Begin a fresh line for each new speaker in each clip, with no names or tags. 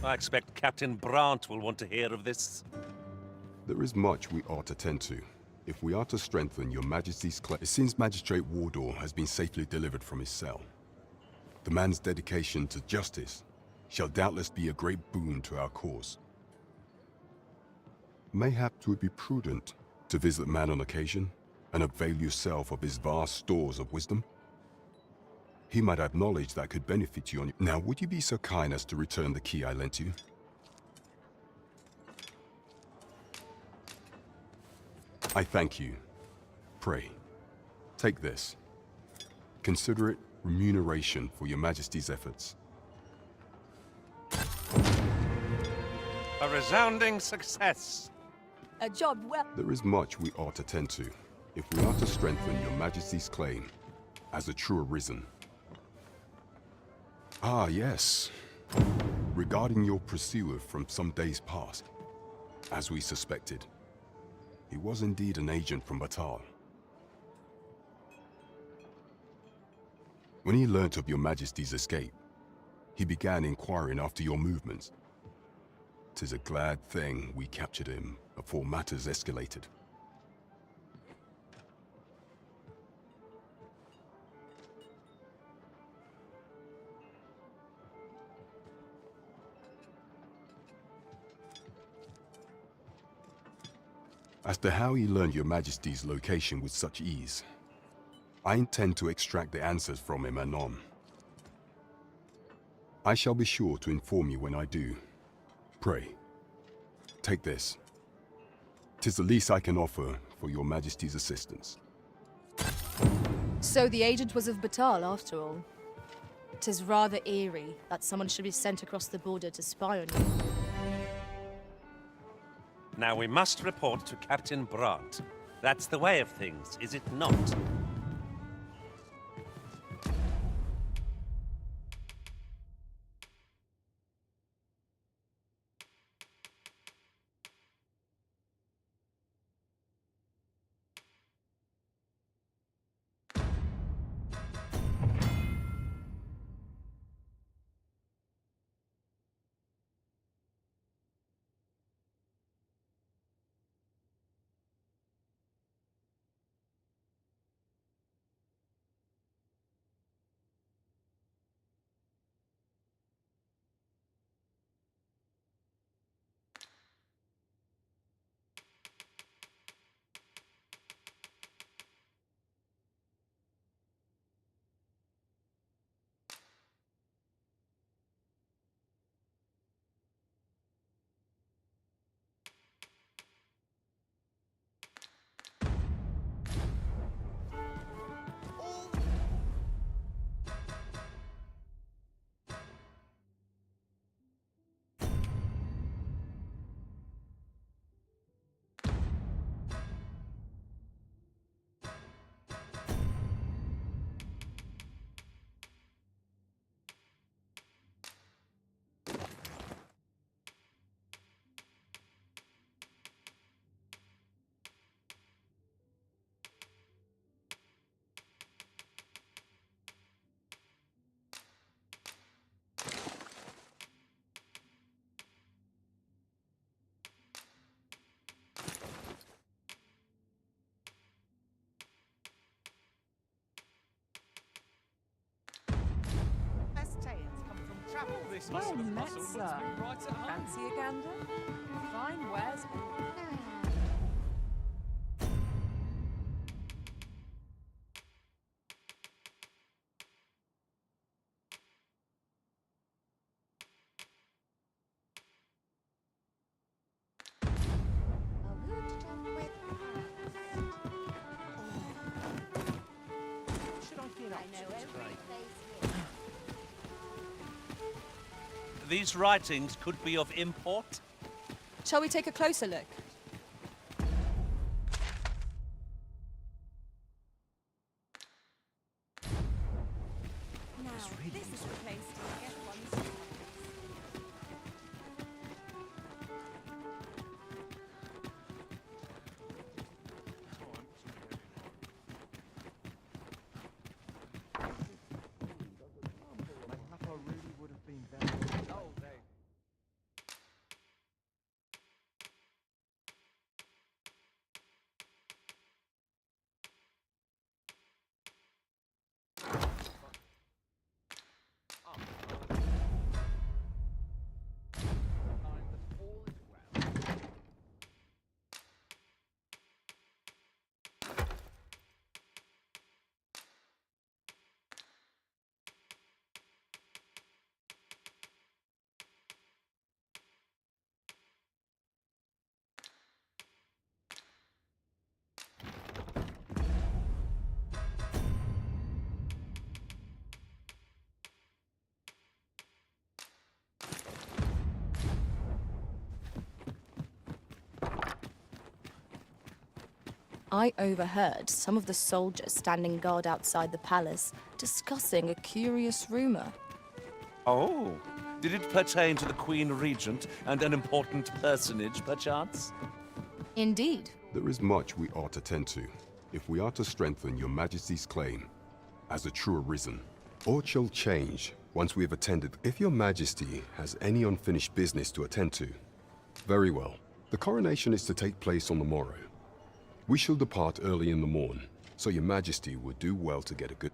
I expect Captain Brandt will want to hear of this.
There is much we ought to tend to. If we are to strengthen your Majesty's claim, it seems Magistrate Wardor has been safely delivered from his cell. The man's dedication to justice shall doubtless be a great boon to our cause. Mayhap 'twould be prudent to visit the man on occasion and avail yourself of his vast stores of wisdom. He might have knowledge that could benefit you on your... Now, would you be so kind as to return the key I lent you? I thank you. Pray, take this. Consider it remuneration for your Majesty's efforts.
A resounding success.
A job well...
There is much we ought to tend to, if we are to strengthen your Majesty's claim as a true arisen. Ah, yes. Regarding your pursuer from some days past, as we suspected, he was indeed an agent from Batal. When he learnt of your Majesty's escape, he began inquiring after your movements. 'Tis a glad thing we captured him before matters escalated. As to how he learned your Majesty's location with such ease, I intend to extract the answers from him anon. I shall be sure to inform you when I do. Pray, take this. 'Tis the least I can offer for your Majesty's assistance.
So the agent was of Batal, after all. 'Tis rather eerie that someone should be sent across the border to spy on you.
Now we must report to Captain Brandt. That's the way of things, is it not?
Well met, sir. Fancy a gander? Fine wares.
These writings could be of import.
Shall we take a closer look?
Now, this is the place to get one's...
I overheard some of the soldiers standing guard outside the palace discussing a curious rumor.
Oh, did it pertain to the Queen Regent and an important personage, perchance?
Indeed.
There is much we ought to tend to, if we are to strengthen your Majesty's claim as a true arisen. Aught shall change once we have attended. If your Majesty has any unfinished business to attend to, very well. The coronation is to take place on the morrow. We shall depart early in the morn, so your Majesty would do well to get a good...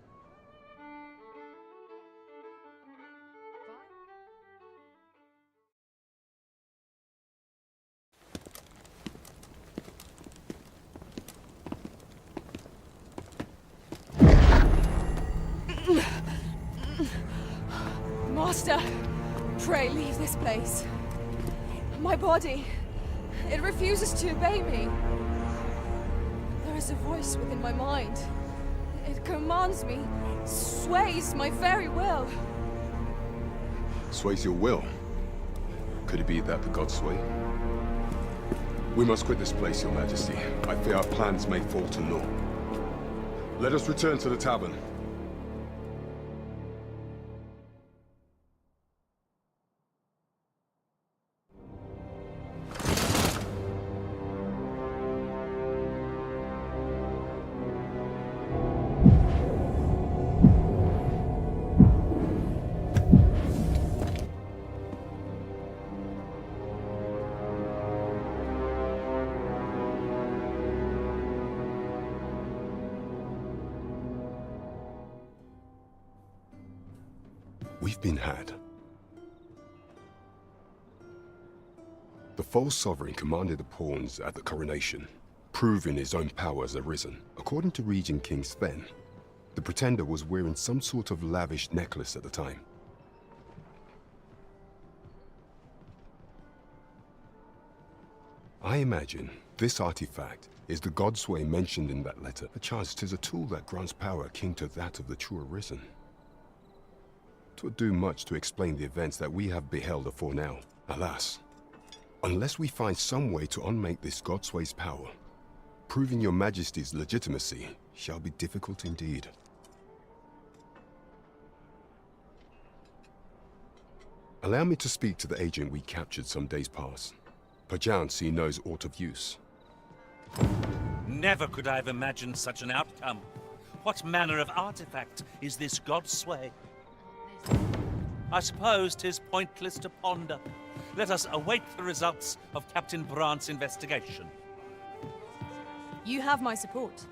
Master, pray leave this place. My body, it refuses to obey me. There is a voice within my mind. It commands me, sways my very will.
Sways your will? Could it be that the gods sway? We must quit this place, your Majesty. I fear our plans may fall to naught. Let us return to the tavern. We've been had. The false sovereign commanded the pawns at the coronation, proving his own power as arisen. According to Regent King Sven, the pretender was wearing some sort of lavish necklace at the time. I imagine this artifact is the godsway mentioned in that letter. Perchance 'tis a tool that grants power akin to that of the true arisen. 'Twould do much to explain the events that we have beheld afore now. Alas, unless we find some way to unmake this godsway's power, proving your Majesty's legitimacy shall be difficult indeed. Allow me to speak to the agent we captured some days past. Perchance he knows aught of use.
Never could I have imagined such an outcome. What manner of artifact is this godsway? I suppose 'tis pointless to ponder. Let us await the results of Captain Brant's investigation.
You have my support.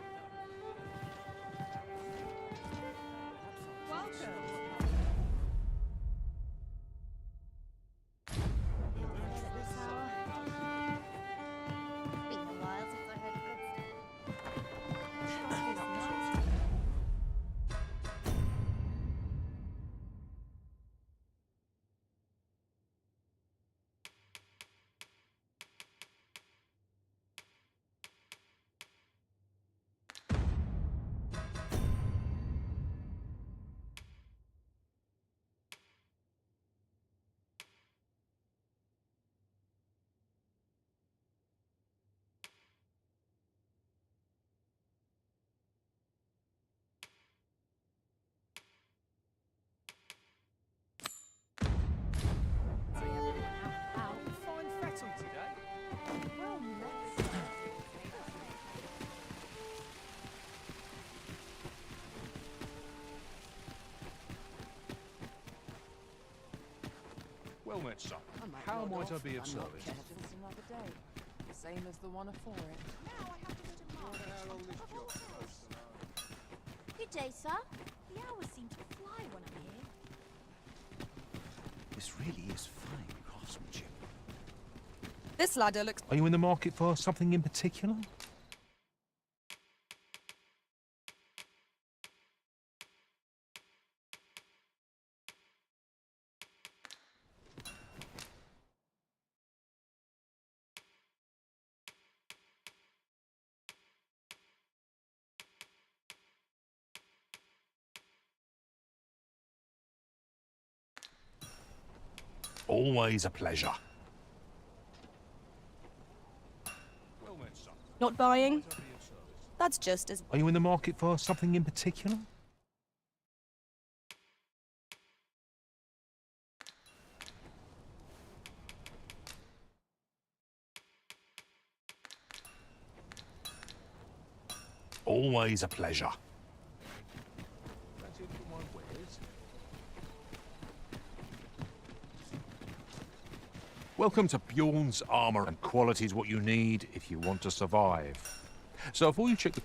Well met, son. How might I be of service?
Just another day. Same as the one afore it.
Good day, sir. The hours seem to fly when I'm here.
This really is fine craftsmanship.
This ladder looks...
Are you in the market for something in particular? Always a pleasure.
Not buying?
That's just as...
Are you in the market for something in particular? Always a pleasure. That's it for my wares. Welcome to Bjorn's Armor, and quality's what you need if you want to survive. So before you check the...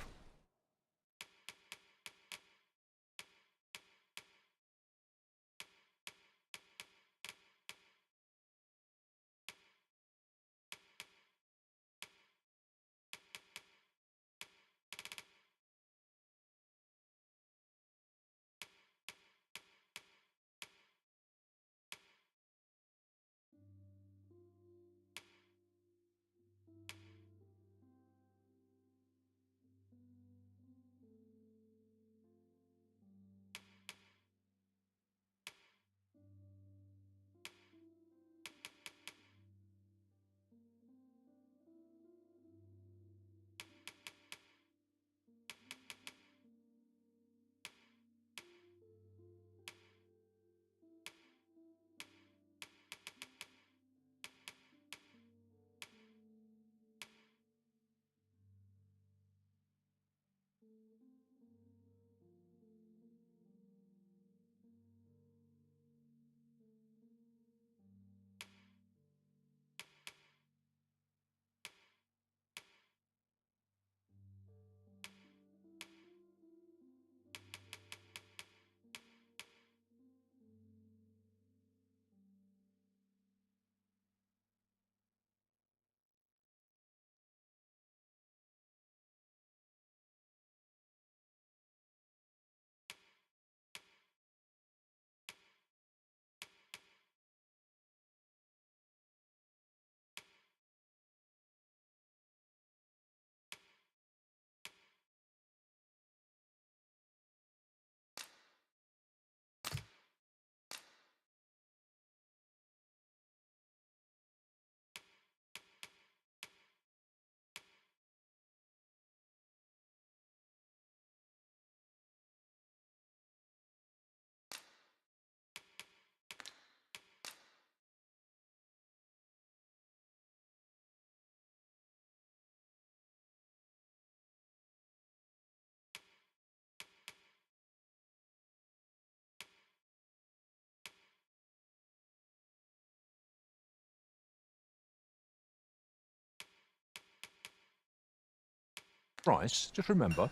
Price, just remember,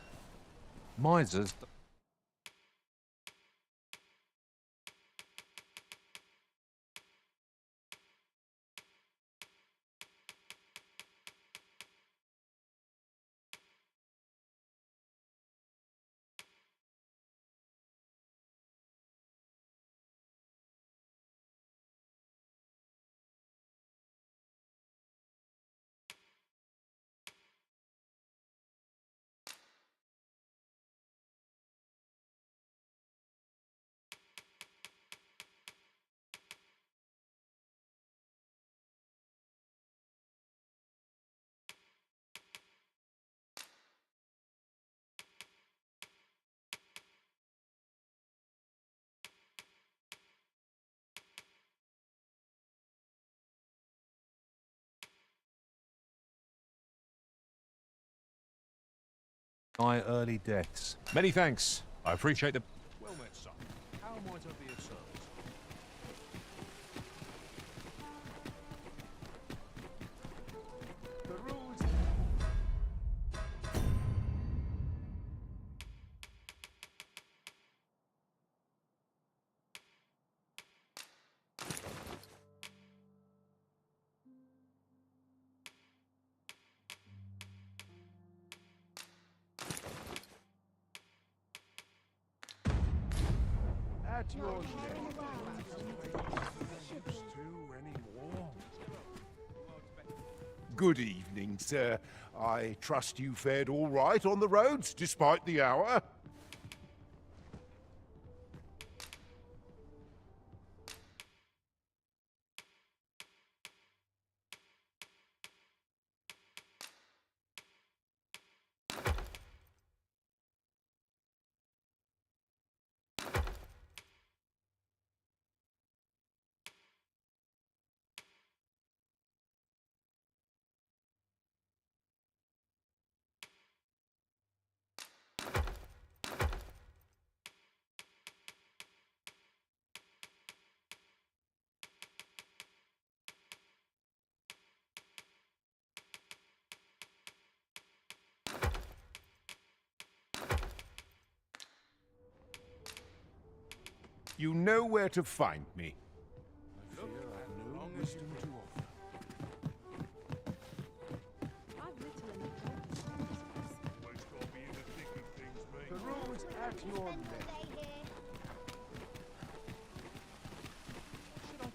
misers... Die early deaths. Many thanks. I appreciate the... Well met, son. How might I be of service? The rules... At your ships too anymore.
Good evening, sir. I trust you fared all right on the roads, despite the hour? You know where to find me. I fear I've no wisdom to offer.
I've little enough
The road's at your left.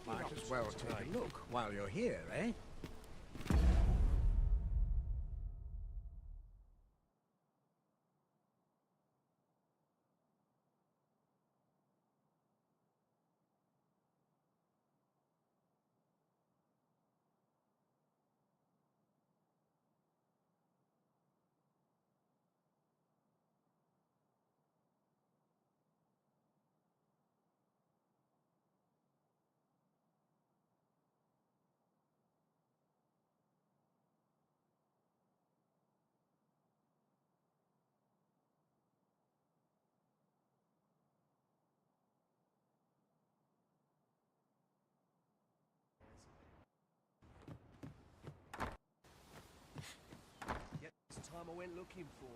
Might as well take a look while you're here, eh?
It's time I went looking for.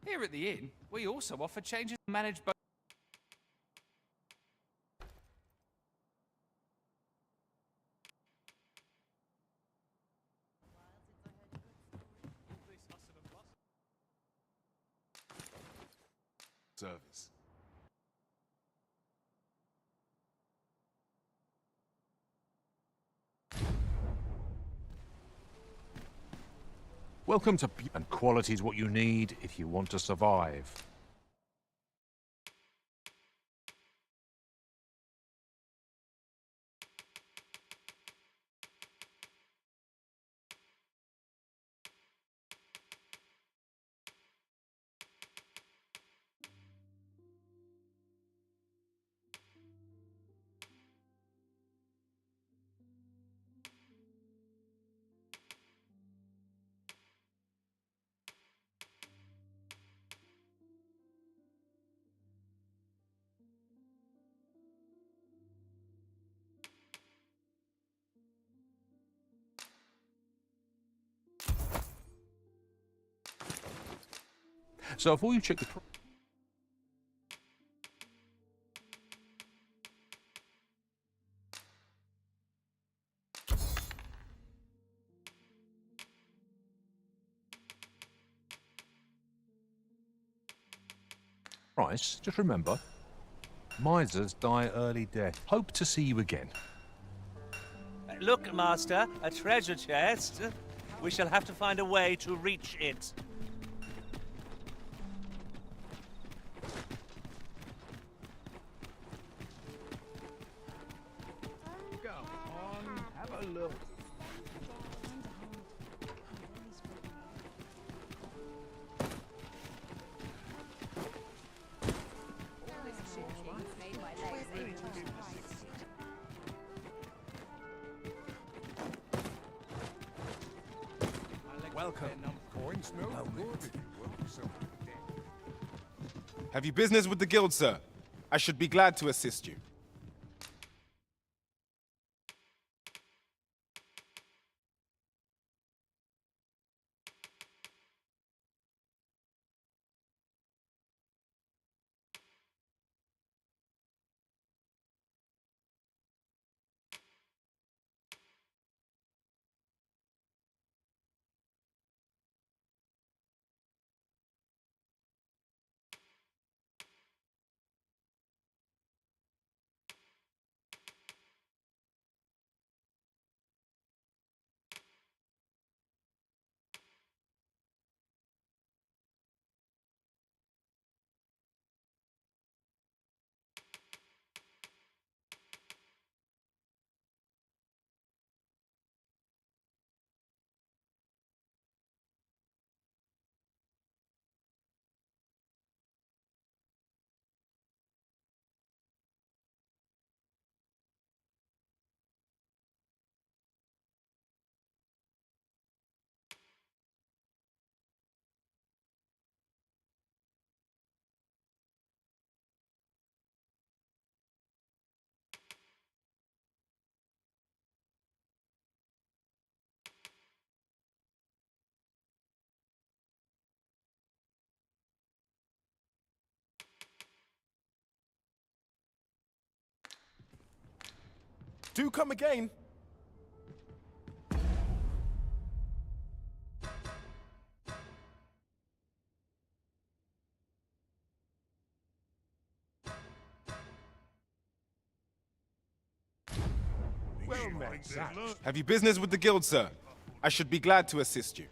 Here at the inn, we also offer changes managed by...
Service.
Welcome to and quality is what you need if you want to survive. So before you check the price, just remember, misers die early death. Hope to see you again.
Look, Master, a treasure chest. We shall have to find a way to reach it.
Go on, have a look.
Welcome.
Coin smells good if you work yourself to death.
Have you business with the guild, sir? I should be glad to assist you. Do come again.
Well met, that.
Have you business with the guild, sir? I should be glad to assist you.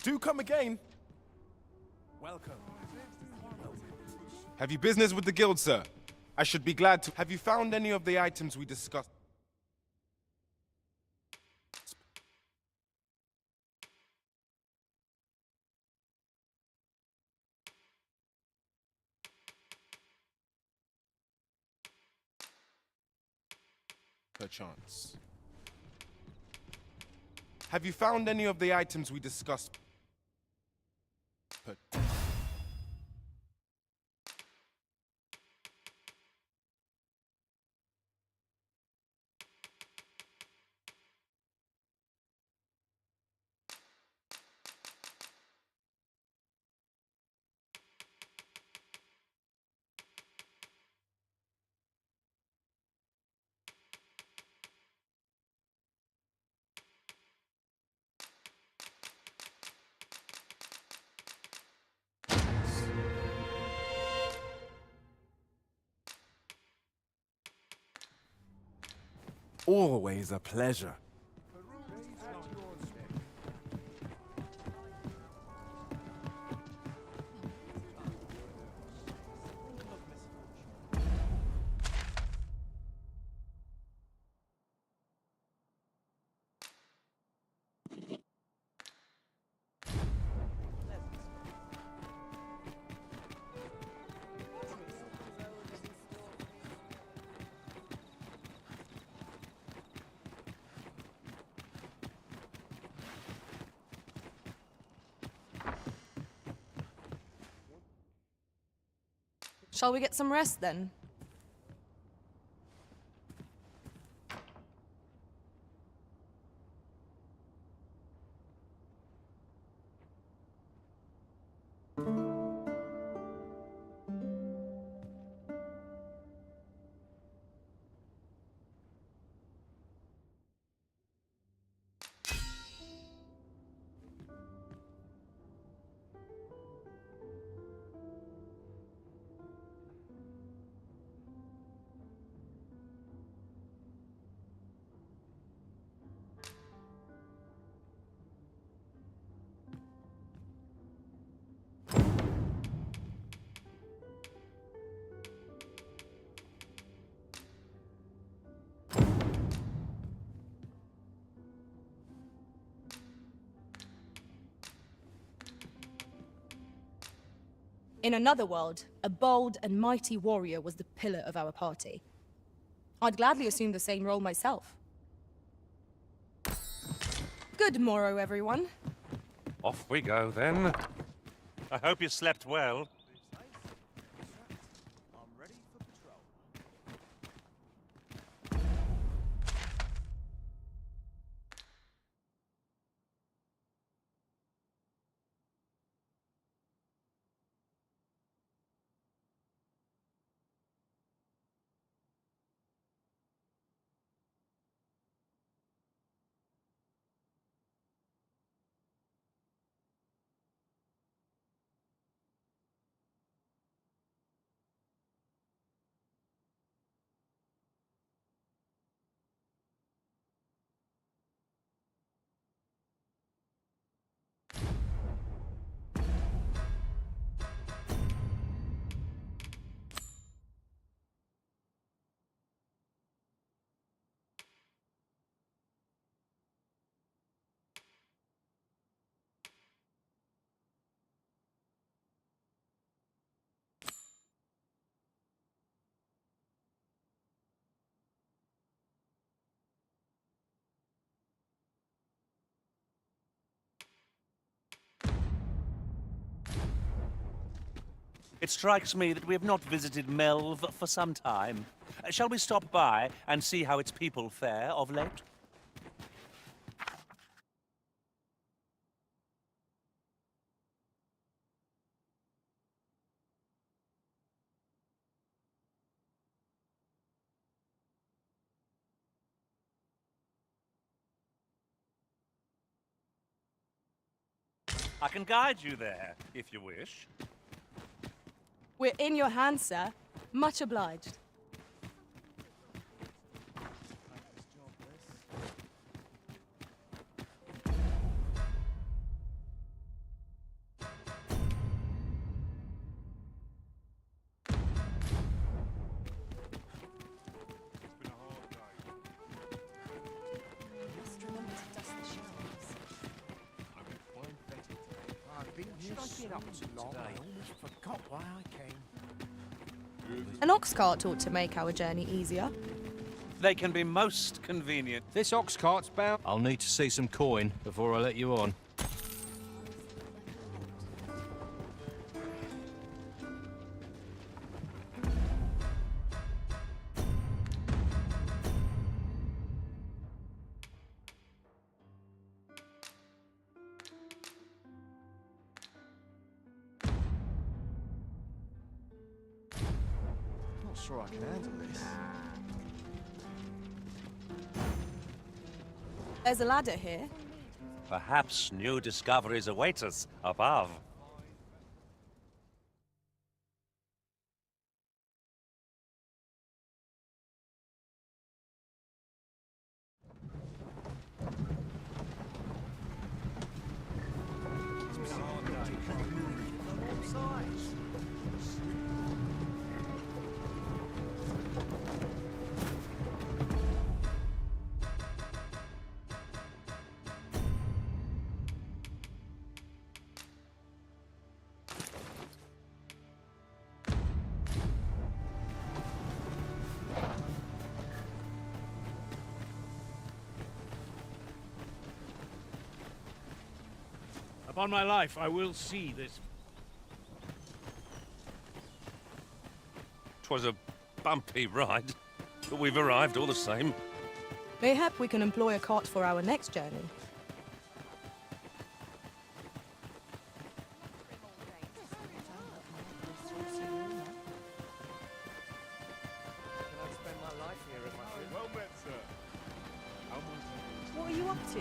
Do come again.
Welcome.
Have you business with the guild, sir? I should be glad to. Have you found any of the items we discussed? Perchance. Have you found any of the items we discussed?
Always a pleasure.
Shall we get some rest then? In another world, a bold and mighty warrior was the pillar of our party. I'd gladly assume the same role myself. Good morrow, everyone.
Off we go, then. I hope you slept well.
I'm ready for patrol.
It strikes me that we have not visited Melve for some time. Shall we stop by and see how its people fare of late? I can guide you there, if you wish.
We're in your hands, sir. Much obliged.
Must remember to dust the shelves.
I've been here so long, I almost forgot why I came.
An ox cart ought to make our journey easier.
They can be most convenient.
This ox cart's bound. I'll need to see some coin before I let you on.
Not sure I can handle this.
There's a ladder here.
Perhaps new discoveries await us above.
Upon my life, I will see this.
'Twas a bumpy ride, but we've arrived all the same.
Mayhap we can employ a cart for our next journey.
Well met, sir.
What are you up to?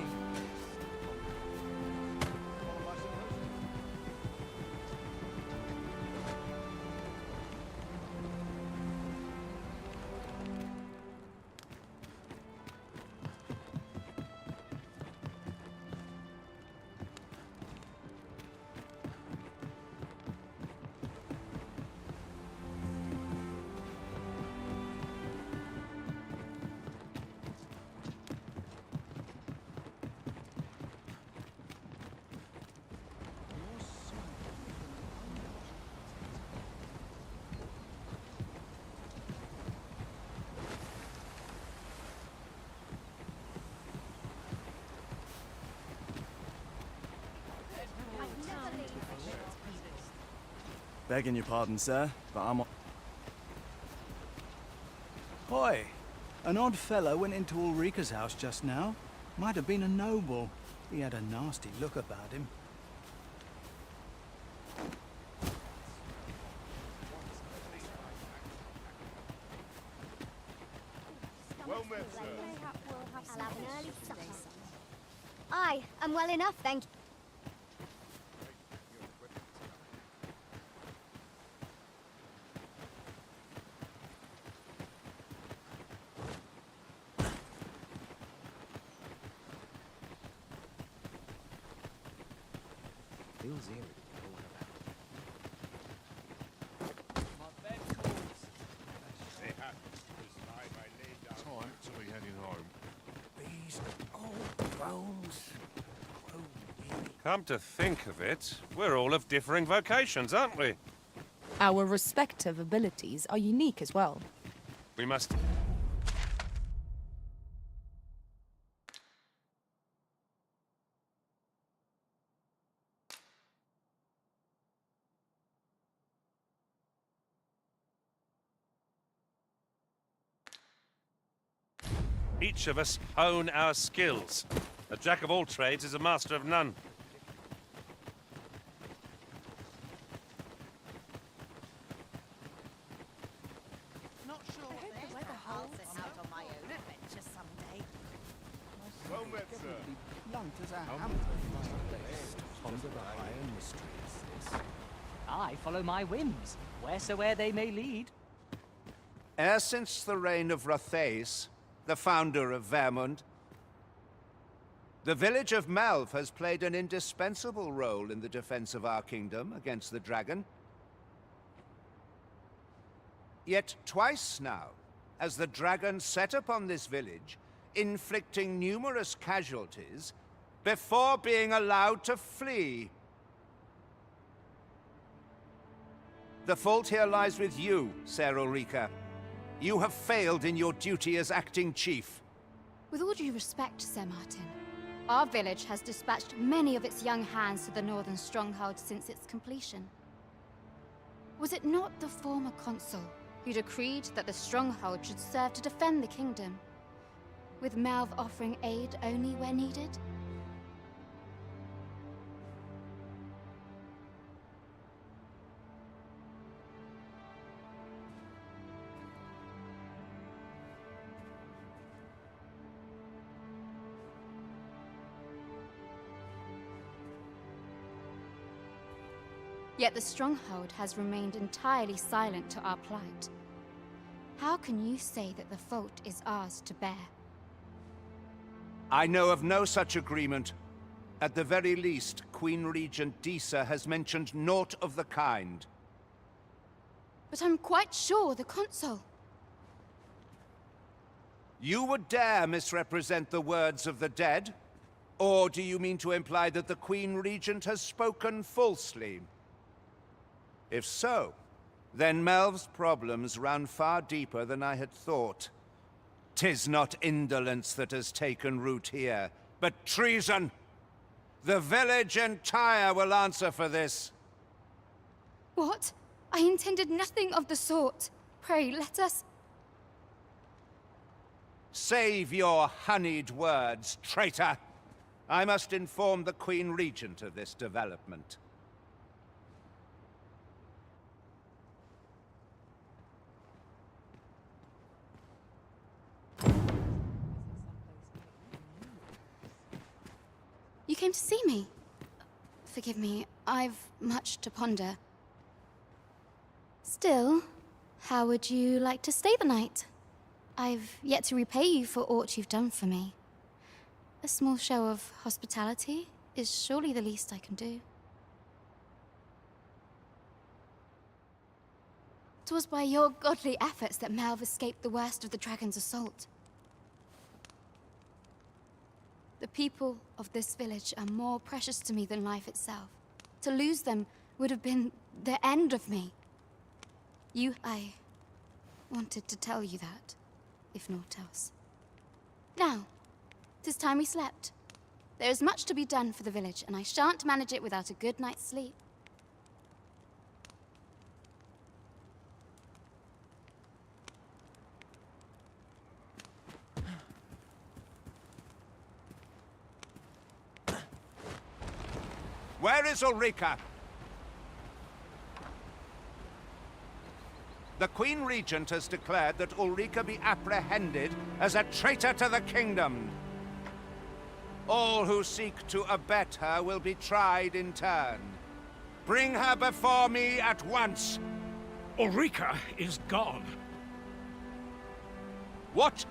Begging your pardon, sir, but I'm on... Hoy! An odd fellow went into Ulrika's house just now. Might have been a noble. He had a nasty look about him.
Well met, sir.
I'll have an early supper. Aye, I'm well enough, thank you.
Feels eerie.
Time to be heading home.
These old bones grow weary.
Come to think of it, we're all of differing vocations, aren't we?
Our respective abilities are unique as well.
We must... Each of us hone our skills. A jack of all trades is a master of none.
Not sure what the weather holds. Out on my own adventure someday.
Well met, sir.
Blunt as a hammer. Ponder the higher mysteries.
I follow my whims, wheresoever they may lead.
E'er since the reign of Rothaeus, the founder of Vermund, the village of Malv has played an indispensable role in the defense of our kingdom against the dragon. Yet twice now has the dragon set upon this village, inflicting numerous casualties before being allowed to flee. The fault here lies with you, Ser Ulrika. You have failed in your duty as acting chief.
With all due respect, Sir Martin, our village has dispatched many of its young hands to the northern stronghold since its completion. Was it not the former consul who decreed that the stronghold should serve to defend the kingdom, with Malv offering aid only where needed? Yet the stronghold has remained entirely silent to our plight. How can you say that the fault is ours to bear?
I know of no such agreement. At the very least, Queen Regent Disa has mentioned naught of the kind.
But I'm quite sure the consul...
You would dare misrepresent the words of the dead? Or do you mean to imply that the Queen Regent has spoken falsely? If so, then Melv's problems run far deeper than I had thought. 'Tis not indolence that has taken root here, but treason! The village entire will answer for this.
What? I intended nothing of the sort. Pray, let us...
Save your honeyed words, traitor! I must inform the Queen Regent of this development.
You came to see me? Forgive me, I've much to ponder. Still, how would you like to stay the night? I've yet to repay you for aught you've done for me. A small show of hospitality is surely the least I can do. 'Twas by your godly efforts that Melve escaped the worst of the dragon's assault. The people of this village are more precious to me than life itself. To lose them would have been the end of me. I wanted to tell you that, if naught else. Now, 'tis time we slept. There is much to be done for the village, and I shan't manage it without a good night's sleep.
Where is Ulrika? The Queen Regent has declared that Ulrika be apprehended as a traitor to the kingdom. All who seek to abet her will be tried in turn. Bring her before me at once.
Ulrika is gone.
What?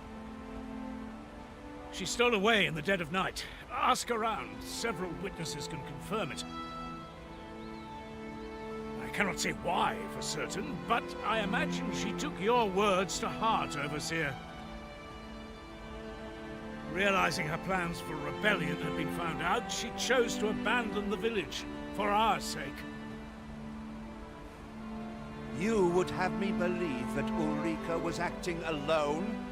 She stole away in the dead of night. Ask around. Several witnesses can confirm it. I cannot say why for certain, but I imagine she took your words to heart, Overseer. Realizing her plans for rebellion had been found out, she chose to abandon the village for our sake.
You would have me believe that Ulrika was acting alone?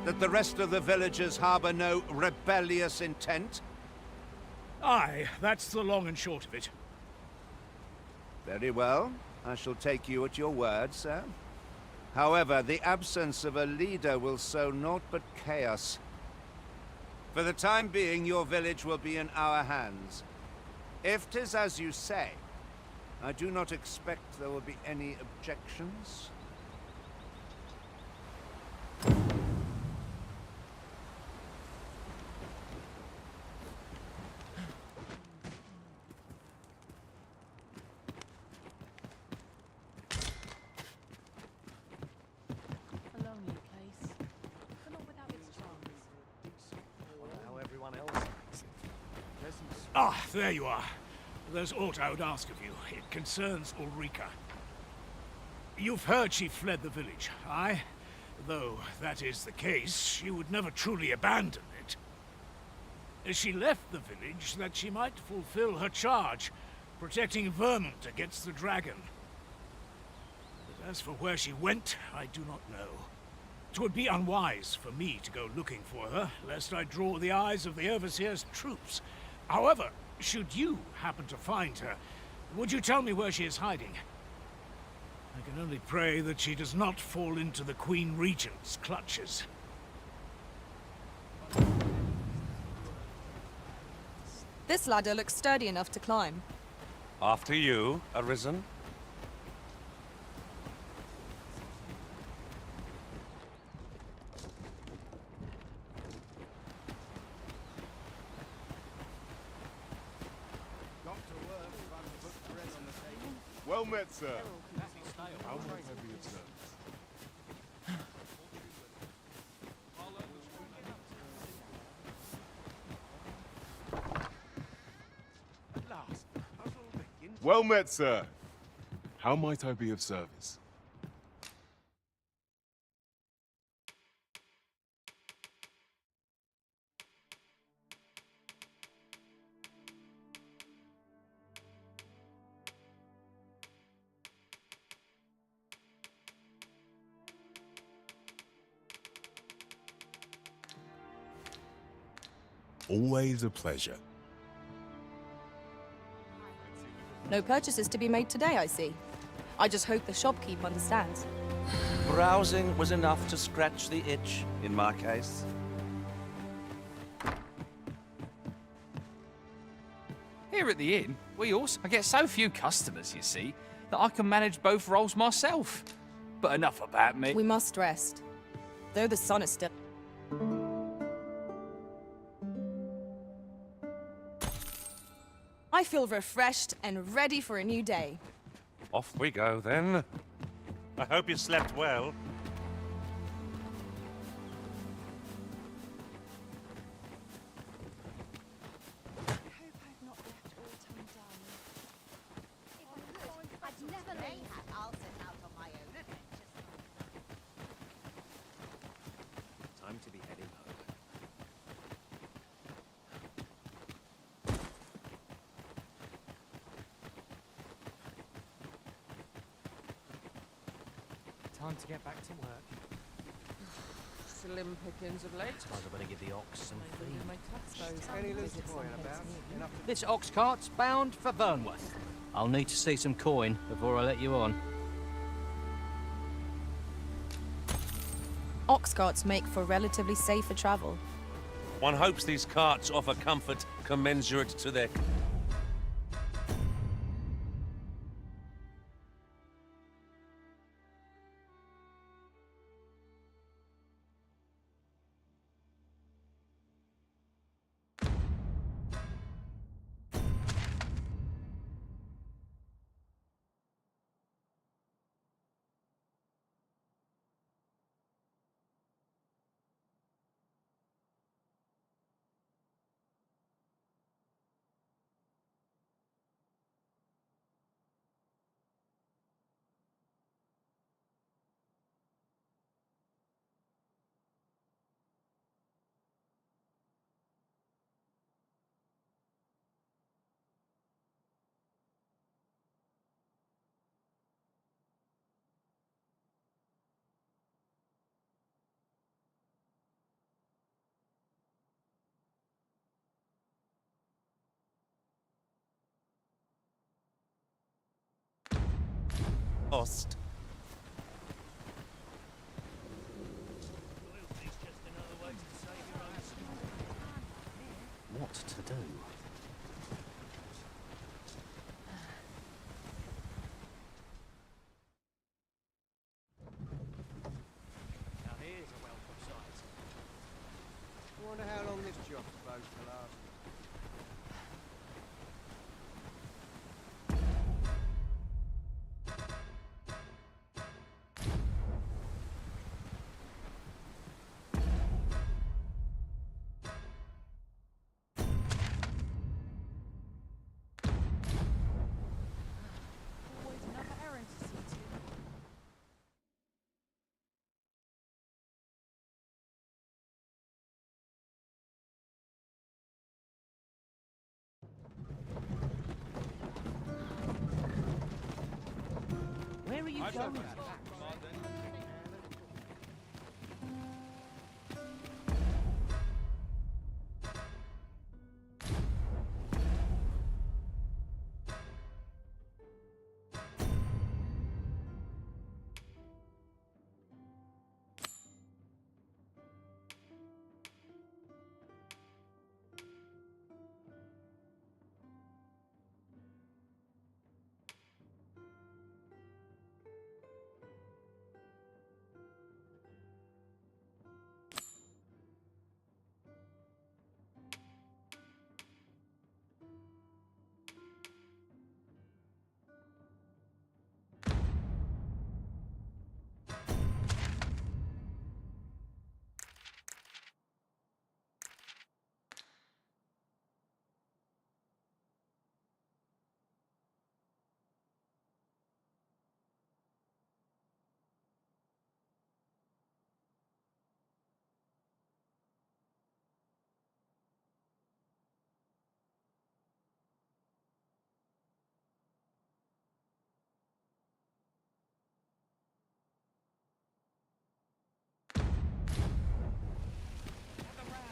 That the rest of the villagers harbor no rebellious intent?
Aye, that's the long and short of it.
Very well. I shall take you at your word, sir. However, the absence of a leader will sow naught but chaos. For the time being, your village will be in our hands. If 'tis as you say, I do not expect there will be any objections.
Ah, there you are. There's aught I would ask of you. It concerns Ulrika. You've heard she fled the village, aye? Though that is the case, she would never truly abandon it. She left the village that she might fulfill her charge, protecting Vermont against the dragon. But as for where she went, I do not know. 'Twould be unwise for me to go looking for her, lest I draw the eyes of the Overseer's troops. However, should you happen to find her, would you tell me where she is hiding? I can only pray that she does not fall into the Queen Regent's clutches.
This ladder looks sturdy enough to climb.
After you, Arisen.
Well met, sir. How might I be of service? Well met, sir. How might I be of service?
Always a pleasure.
No purchases to be made today, I see. I just hope the shopkeep understands.
Browsing was enough to scratch the itch, in my case.
Here at the inn, I get so few customers, you see, that I can manage both roles myself. But enough about me.
We must rest. Though the sun is still... I feel refreshed and ready for a new day.
Off we go, then. I hope you slept well.
Time to be heading home.
Time to get back to work.
Slim pickings of late.
Suppose I better give the ox some feed.
Any loose coin about?
This ox cart's bound for Vernworth. I'll need to see some coin before I let you on.
Ox carts make for relatively safer travel.
One hopes these carts offer comfort commensurate to their... Lost.
What to do? Now here's a welcome sight.
Wonder how long this job's supposed to last.
Where are you going?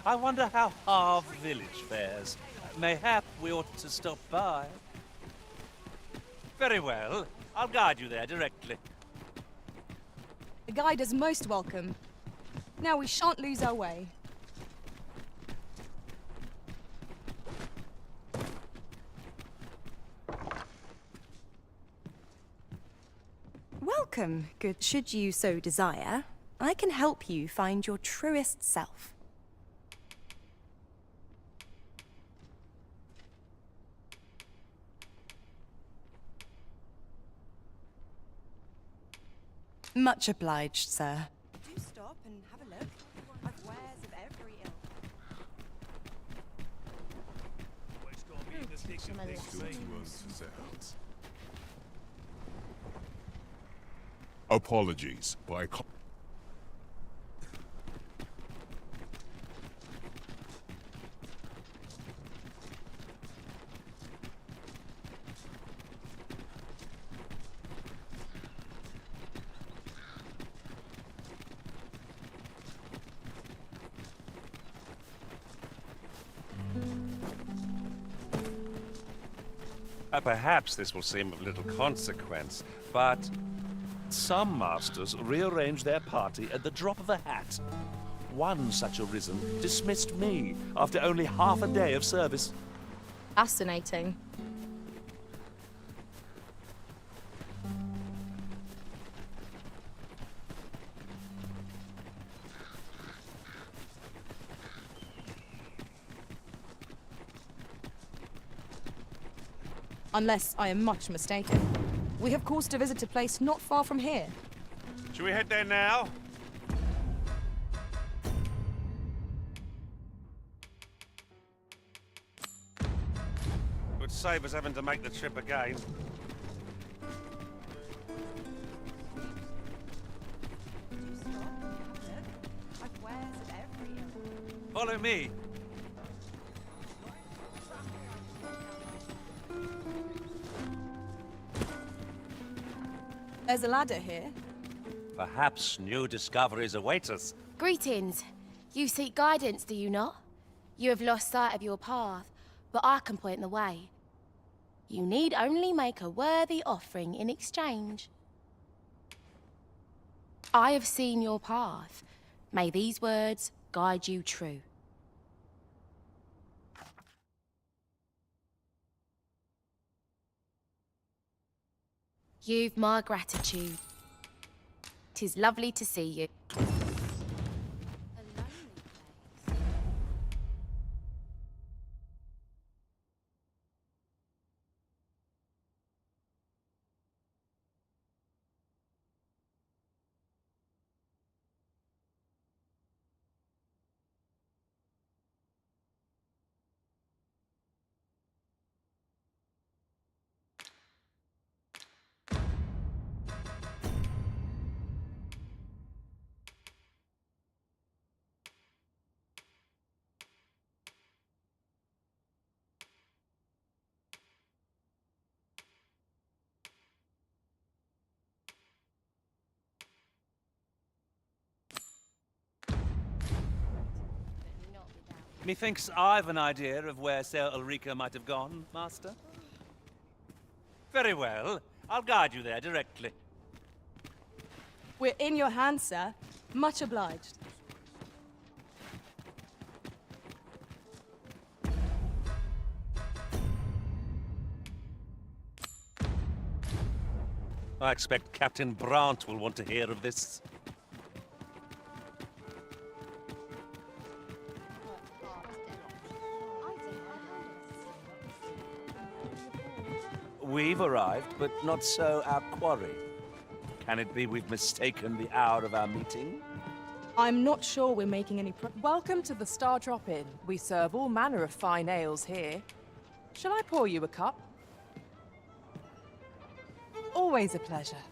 I wonder how Harve Village fares. Mayhap we ought to stop by. Very well. I'll guide you there directly.
The guide is most welcome. Now we shan't lose our way.
Welcome, good. Should you so desire, I can help you find your truest self. Much obliged, sir. Do stop and have a look. I've wares of every ilk.
Apologies, but I can't.
Perhaps this will seem of little consequence, but some masters rearrange their party at the drop of a hat. One such arisen dismissed me after only half a day of service.
Fascinating. Unless I am much mistaken. We have cause to visit a place not far from here.
Should we head there now? Would save us having to make the trip again. Follow me.
There's a ladder here.
Perhaps new discoveries await us.
Greetings. You seek guidance, do you not? You have lost sight of your path, but I can point the way. You need only make a worthy offering in exchange. I have seen your path. May these words guide you true. You've my gratitude. 'Tis lovely to see you.
Methinks I've an idea of where Ser Ulrika might have gone, Master. Very well. I'll guide you there directly.
We're in your hands, sir. Much obliged.
I expect Captain Brandt will want to hear of this. We've arrived, but not so our quarry. Can it be we've mistaken the hour of our meeting?
I'm not sure we're making any
Welcome to the Star Drop Inn. We serve all manner of fine ales here. Shall I pour you a cup? Always a pleasure.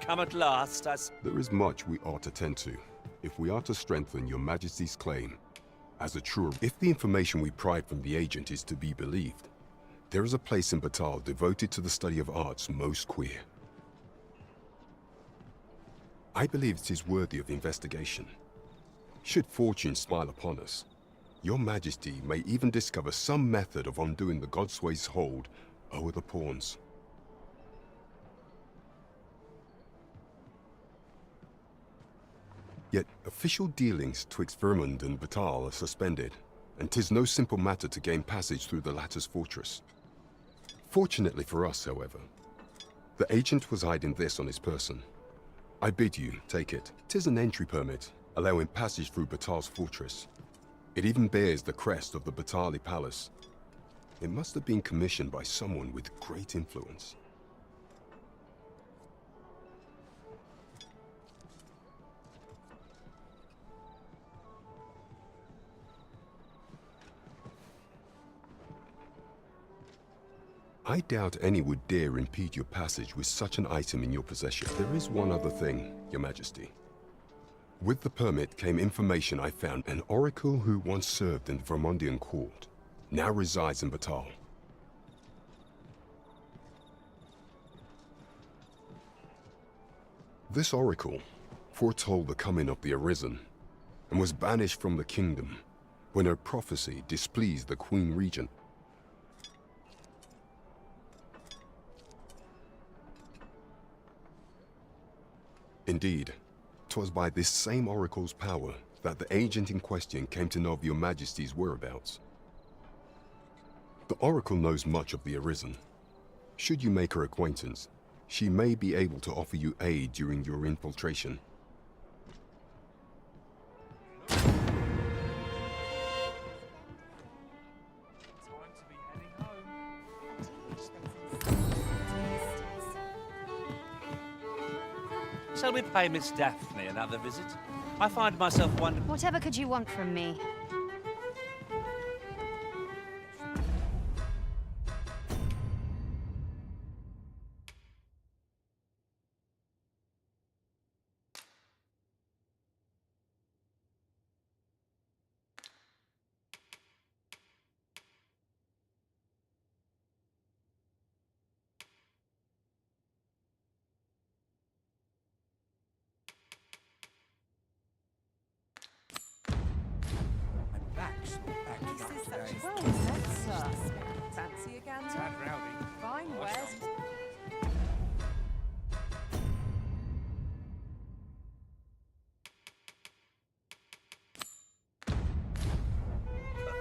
Come at last,
There is much we ought to tend to, if we are to strengthen your Majesty's claim. As a true, if the information we pried from the agent is to be believed, there is a place in Batal devoted to the study of arts most queer. I believe it is worthy of investigation. Should fortune smile upon us, your Majesty may even discover some method of undoing the Godsway's hold over the pawns. Yet official dealings twixt Vermund and Batal are suspended, and 'tis no simple matter to gain passage through the latter's fortress. Fortunately for us, however, the agent was hiding this on his person. I bid you take it. 'Tis an entry permit, allowing passage through Batal's fortress. It even bears the crest of the Batali Palace. It must have been commissioned by someone with great influence. I doubt any would dare impede your passage with such an item in your possession. There is one other thing, Your Majesty. With the permit came information I found. An oracle who once served in the Vermundian court now resides in Batal. This oracle foretold the coming of the Arisen and was banished from the kingdom when her prophecy displeased the Queen Regent. Indeed, 'twas by this same oracle's power that the agent in question came to know of your Majesty's whereabouts. The oracle knows much of the Arisen. Should you make her acquaintance, she may be able to offer you aid during your infiltration.
Shall we pay Miss Daphne another visit? I find myself wondering...
Whatever could you want from me?
Fancy a gander? Fine wares.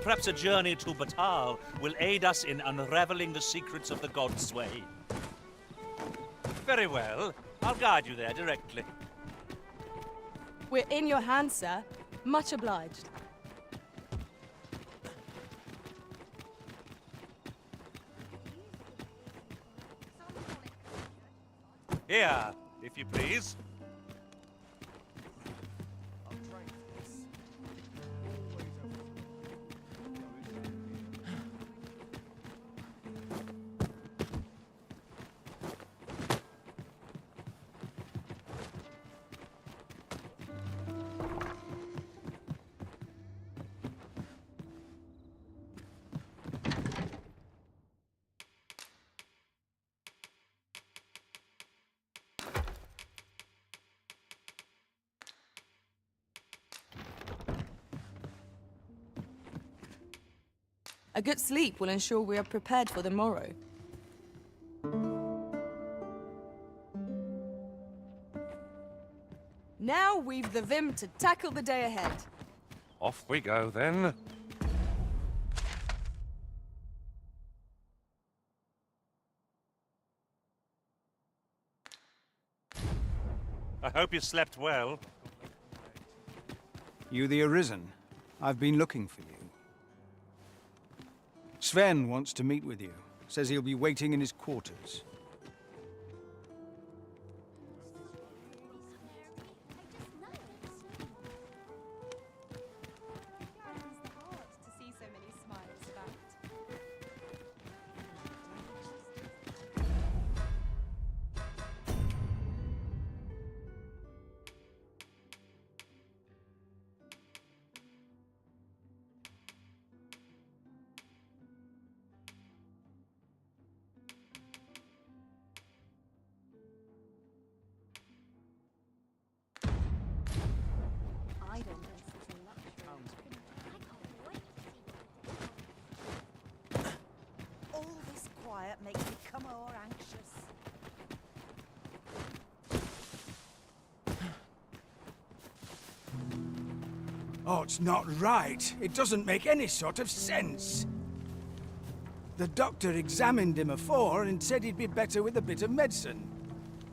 Perhaps a journey to Batal will aid us in unraveling the secrets of the Godsway. Very well. I'll guide you there directly.
We're in your hands, sir. Much obliged.
Here, if you please.
A good sleep will ensure we are prepared for the morrow. Now we've the vim to tackle the day ahead.
Off we go, then.
I hope you slept well.
You the Arisen? I've been looking for you. Sven wants to meet with you. Says he'll be waiting in his quarters.
All this quiet makes me come more anxious.
Oh, it's not right. It doesn't make any sort of sense. The doctor examined him afore and said he'd be better with a bit of medicine.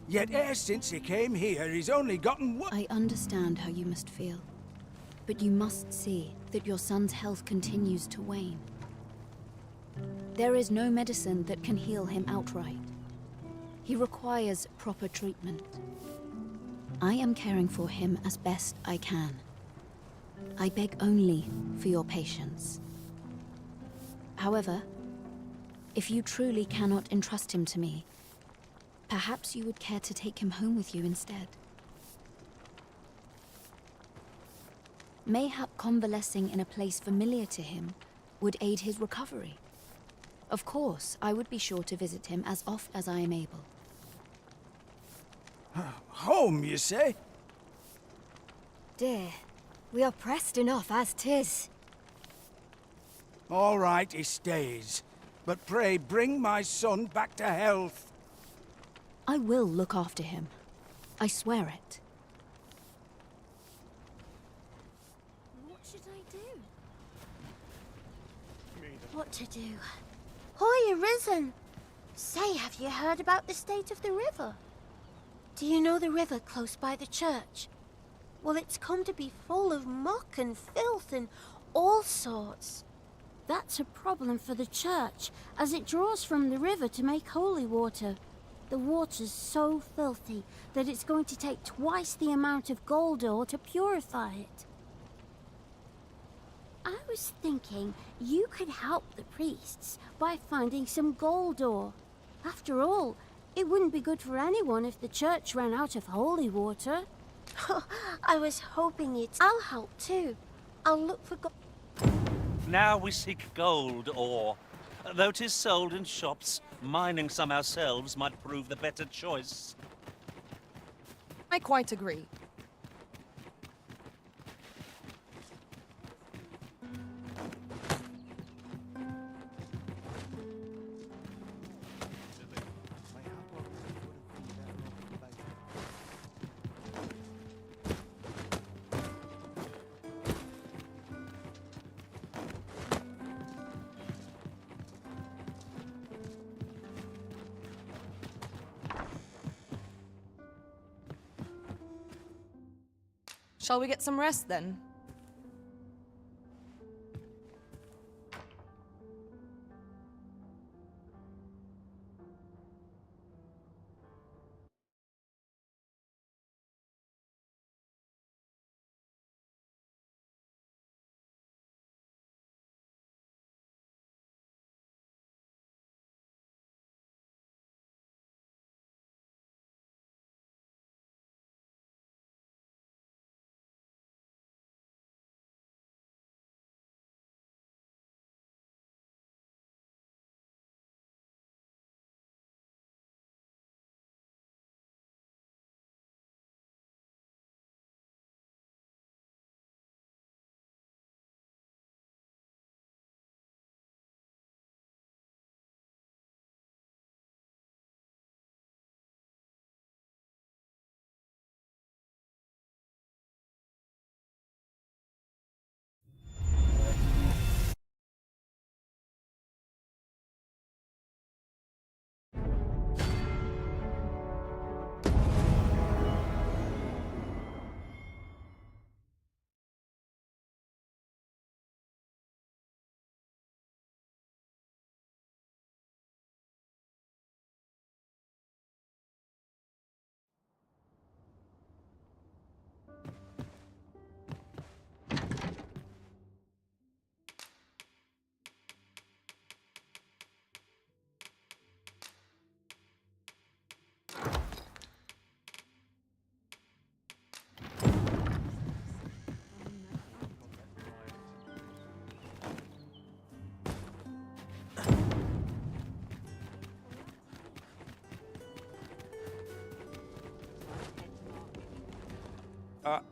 Yet e'er since he came here, he's only gotten worse.
I understand how you must feel. But you must see that your son's health continues to wane. There is no medicine that can heal him outright. He requires proper treatment. I am caring for him as best I can. I beg only for your patience. However, if you truly cannot entrust him to me, perhaps you would care to take him home with you instead. Mayhap convalescing in a place familiar to him would aid his recovery. Of course, I would be sure to visit him as oft as I am able.
Home, you say?
Dear, we are pressed enough as 'tis.
All right, he stays. But pray bring my son back to health.
I will look after him. I swear it.
What should I do? What to do? Hoy, Arisen! Say, have you heard about the state of the river? Do you know the river close by the church? Well, it's come to be full of muck and filth and all sorts. That's a problem for the church, as it draws from the river to make holy water. The water's so filthy that it's going to take twice the amount of gold ore to purify it. I was thinking you could help the priests by finding some gold ore. After all, it wouldn't be good for anyone if the church ran out of holy water. I was hoping I'll help too. I'll look for gold.
Now we seek gold ore. Though 'tis sold in shops, mining some ourselves might prove the better choice.
I quite agree. Shall we get some rest then?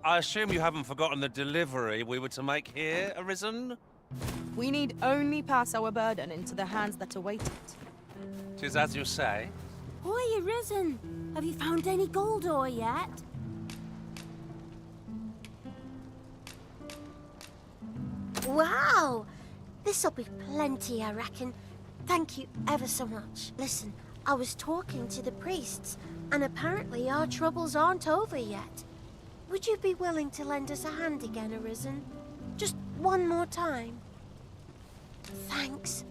I assume you haven't forgotten the delivery we were to make here, Arisen?
We need only pass our burden into the hands that await it.
'Tis as you say.
Hoy, Arisen! Have you found any gold ore yet? Wow! This'll be plenty, I reckon. Thank you ever so much. Listen, I was talking to the priests, and apparently our troubles aren't over yet. Would you be willing to lend us a hand again, Arisen? Just one more time? Thanks.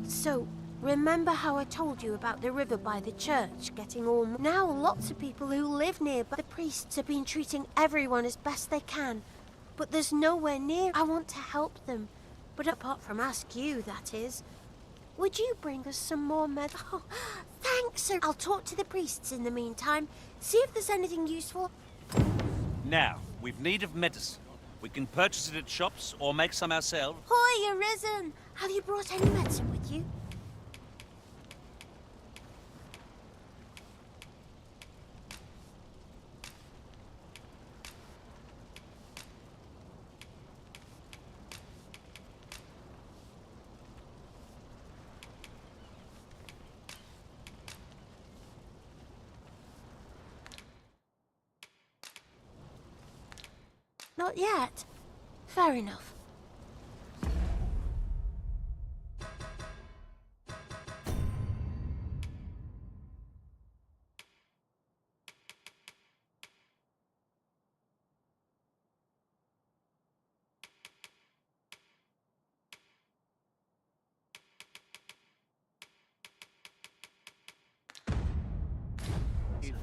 So, remember how I told you about the river by the church getting all... Now lots of people who live nearby, the priests have been treating everyone as best they can, but there's nowhere near. I want to help them, but apart from ask you, that is. Would you bring us some more Oh, thanks, sir. I'll talk to the priests in the meantime, see if there's anything useful.
Now, we've need of medicine. We can purchase it at shops or make some ourselves.
Hoy, Arisen! Have you brought any medicine with you? Not yet. Fair enough.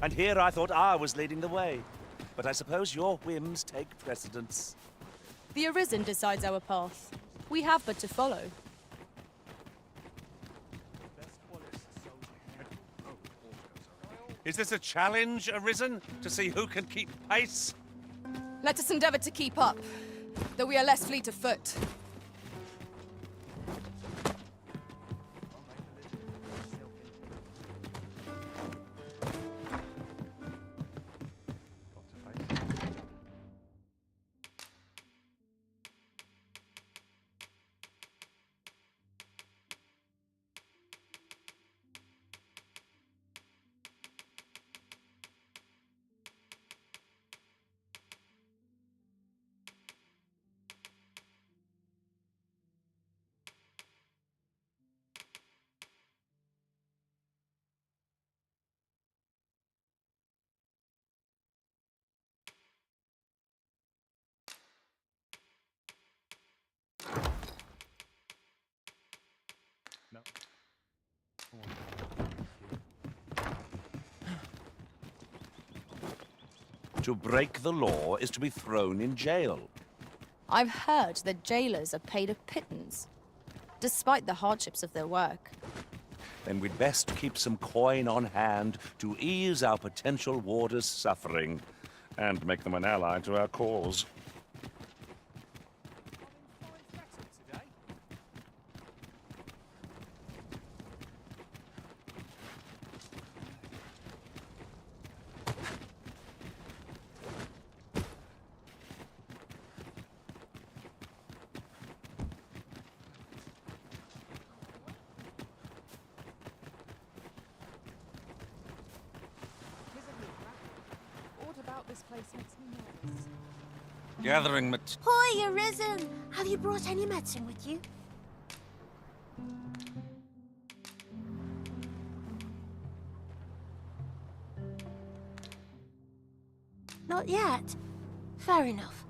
And here I thought I was leading the way. But I suppose your whims take precedence.
The Arisen decides our path. We have but to follow.
Is this a challenge, Arisen, to see who can keep pace?
Let us endeavor to keep up, though we are less fleet of foot.
To break the law is to be thrown in jail.
I've heard that jailers are paid a pittance, despite the hardships of their work.
Then we'd best keep some coin on hand to ease our potential warders' suffering and make them an ally to our cause.
This place makes me nervous.
Gathering mat...
Hoy, Arisen! Have you brought any medicine with you? Not yet. Fair enough.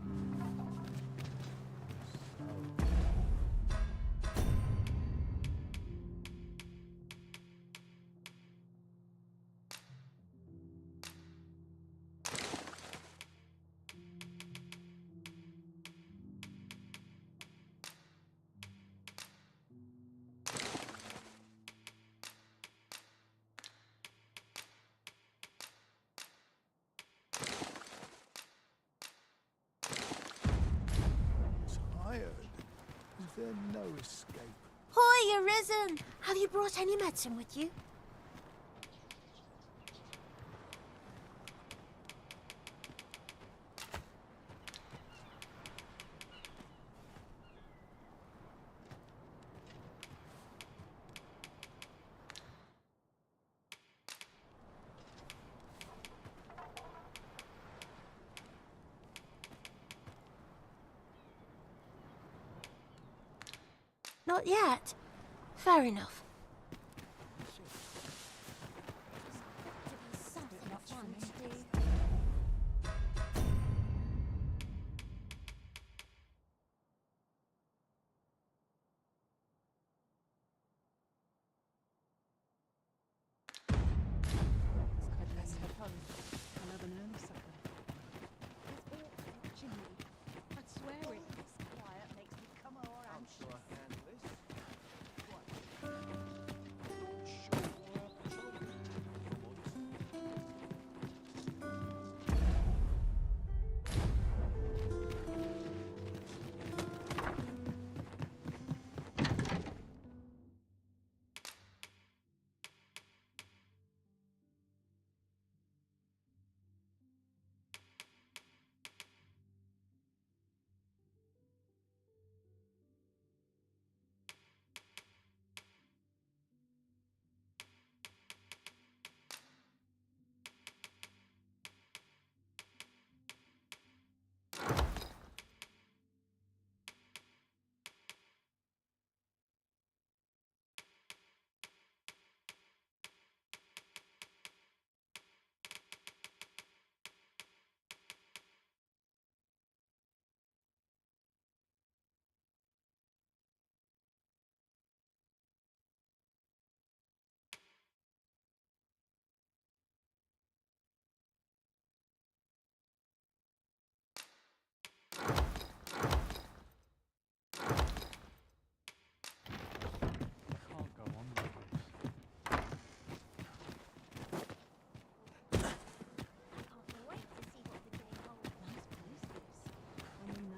Is there no escape?
Hoy, Arisen! Have you brought any medicine with you? Not yet. Fair enough.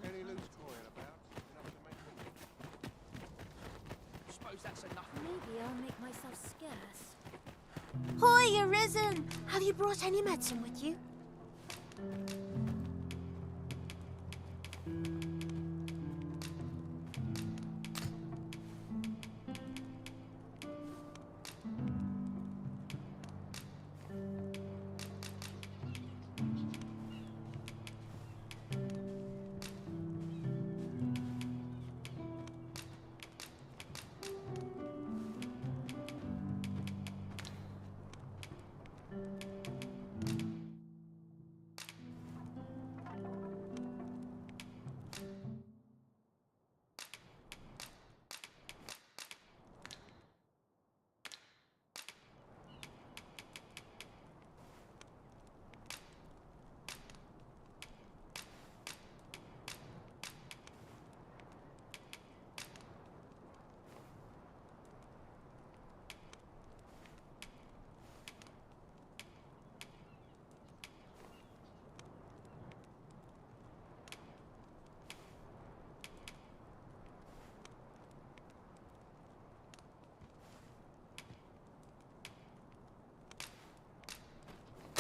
Any loose coin about?
Suppose that's enough.
Maybe I'll make myself scarce. Hoy, Arisen! Have you brought any medicine with you?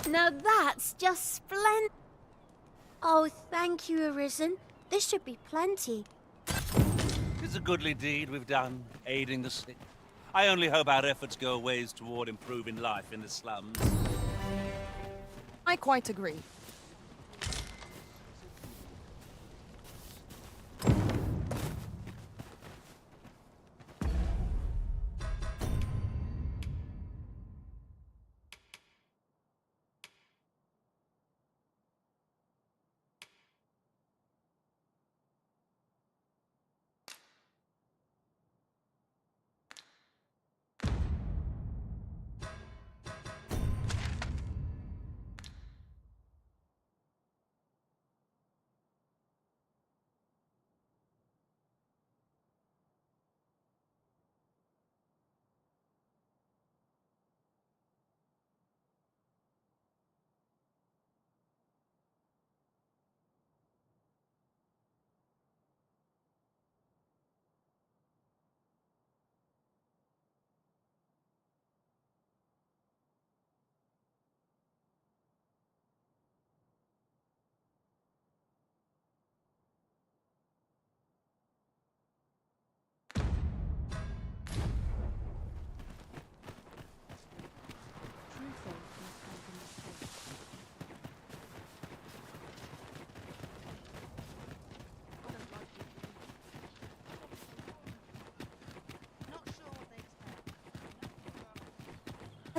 Now that's just splendid. Oh, thank you, Arisen. This should be plenty.
It's a goodly deed we've done, aiding the sick. I only hope our efforts go a ways toward improving life in the slums.
I quite agree.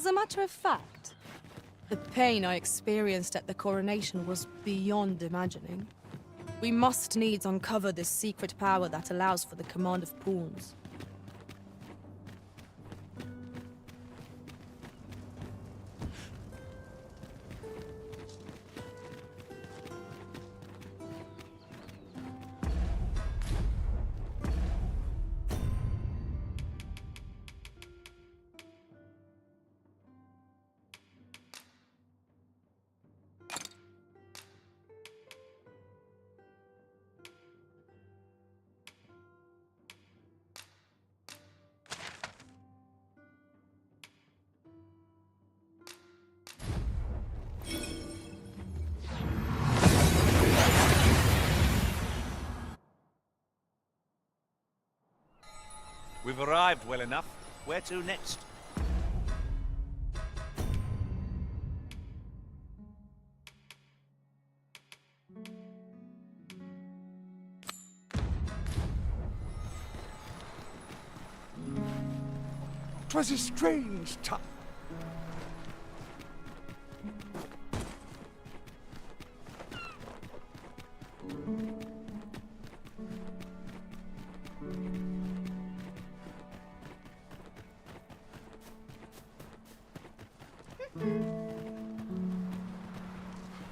As a matter of fact, the pain I experienced at the coronation was beyond imagining. We must needs uncover this secret power that allows for the command of pawns.
We've arrived well enough. Where to next?
"'Twas a strange time.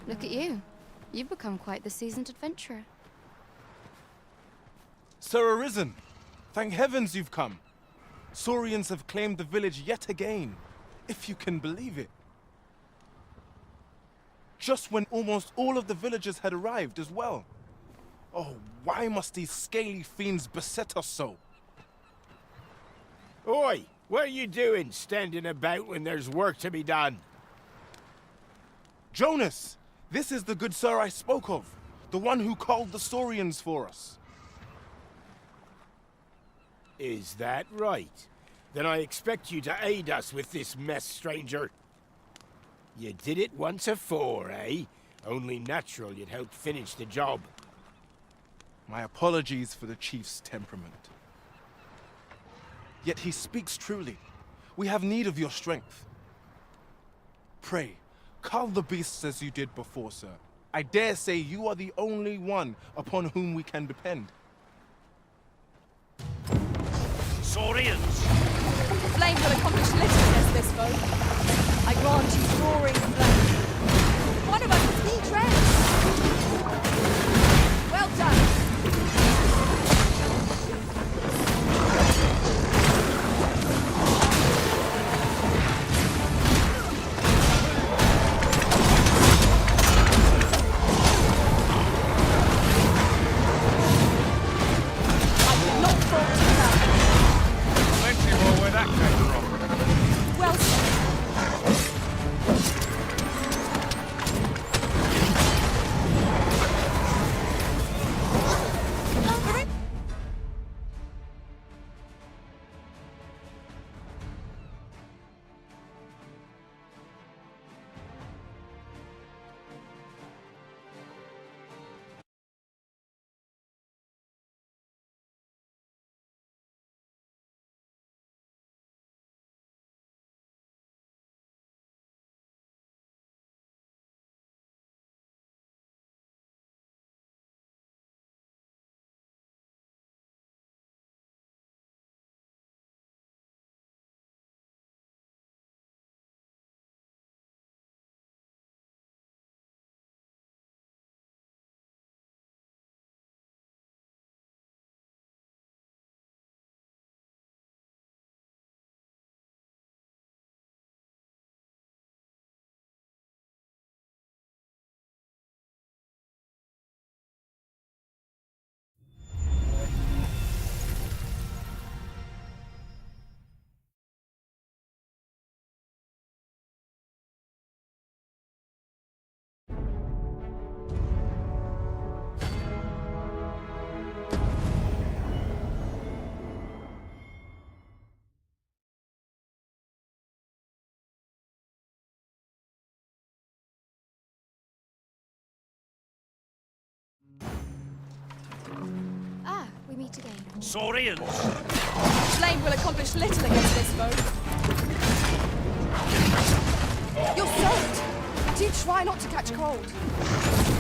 Look at you. You've become quite the seasoned adventurer.
Sir Arisen, thank heavens you've come. Saurians have claimed the village yet again, if you can believe it. Just when almost all of the villagers had arrived as well. Oh, why must these scaly fiends beset us so?
Oi! What are you doing, standing about when there's work to be done?
Jonas! This is the good sir I spoke of, the one who called the Saurians for us.
Is that right? Then I expect you to aid us with this mess, stranger. You did it once afore, eh? Only natural you'd help finish the job.
My apologies for the chief's temperament. Yet he speaks truly. We have need of your strength. Pray, cull the beasts as you did before, sir. I dare say you are the only one upon whom we can depend.
Saurians!
Flame will accomplish little against this foe. I grant you roaring flame. One of us is the tread. Well done.
Ah, we meet again.
Saurians!
Flame will accomplish little against this foe. You're soaked! Do try not to catch cold.